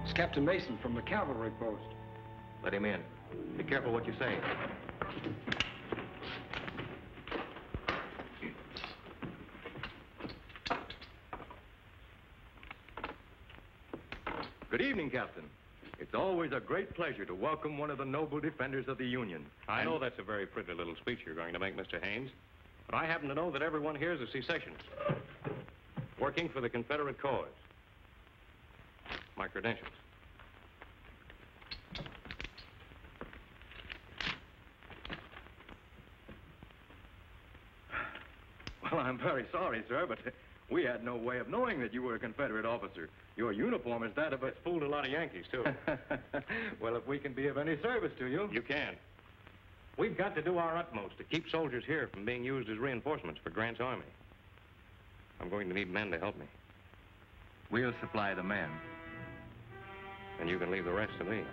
It's Captain Mason from the cavalry post. Let him in. Be careful what you say. Good evening, Captain. It's always a great pleasure to welcome one of the noble defenders of the Union. I know that's a very pretty little speech you're going to make, Mr. Haynes, but I happen to know that everyone here is a secessionist, working for the Confederate cause. My credentials. Well, I'm very sorry, sir, but we had no way of knowing that you were a Confederate officer. Your uniform is that of a... It's fooled a lot of Yankees, too. Well, if we can be of any service to you... You can. We've got to do our utmost to keep soldiers here from being used as reinforcements for Grant's army. I'm going to need men to help me. We'll supply the men. And you can leave the rest to me.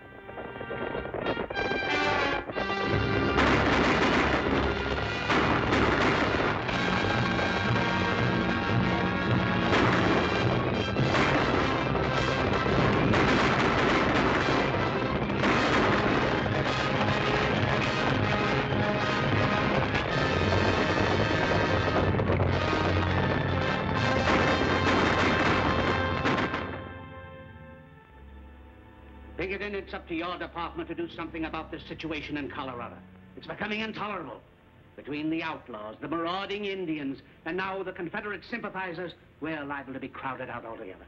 Pinkerton, it's up to your department to do something about this situation in Colorado. It's becoming intolerable. Between the outlaws, the marauding Indians, and now the Confederate sympathizers, we're liable to be crowded out altogether.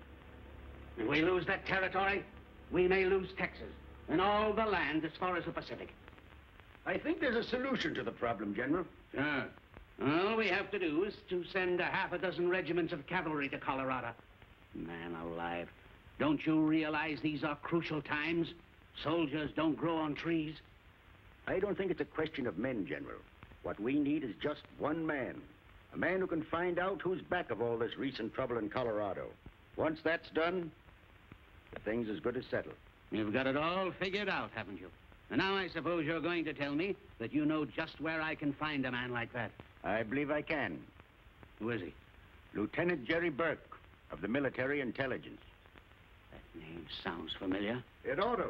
If we lose that territory, we may lose Texas and all the land as far as the Pacific. I think there's a solution to the problem, General. Sure. All we have to do is to send half a dozen regiments of cavalry to Colorado. Man alive. Don't you realize these are crucial times? Soldiers don't grow on trees. I don't think it's a question of men, General. What we need is just one man. A man who can find out who's back of all this recent trouble in Colorado. Once that's done, the thing's as good as settled. You've got it all figured out, haven't you? And now I suppose you're going to tell me that you know just where I can find a man like that. I believe I can. Who is he? Lieutenant Jerry Burke of the Military Intelligence. That name sounds familiar. It ought to.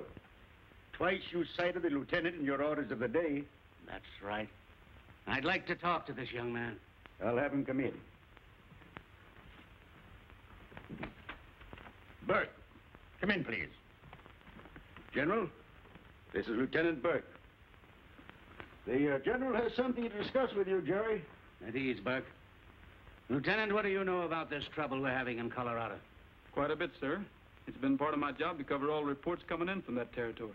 Twice you cited the lieutenant in your orders of the day. That's right. I'd like to talk to this young man. I'll have him come in. Burke, come in, please. General, this is Lieutenant Burke. The General has something to discuss with you, Jerry. At ease, Burke. Lieutenant, what do you know about this trouble we're having in Colorado? Quite a bit, sir. It's been part of my job to cover all reports coming in from that territory.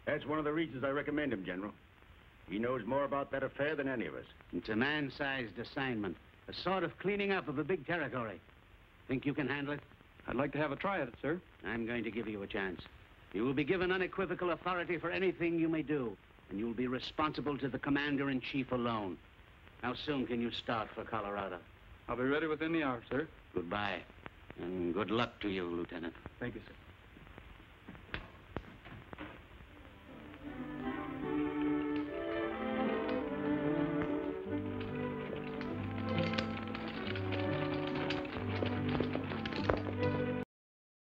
That's one of the reasons I recommend him, General. He knows more about that affair than any of us. It's a man-sized assignment, a sort of cleaning up of a big territory. Think you can handle it? I'd like to have a try at it, sir. I'm going to give you a chance. You will be given unequivocal authority for anything you may do, and you'll be responsible to the commander-in-chief alone. How soon can you start for Colorado? I'll be ready within the hour, sir. Goodbye, and good luck to you, Lieutenant. Thank you, sir.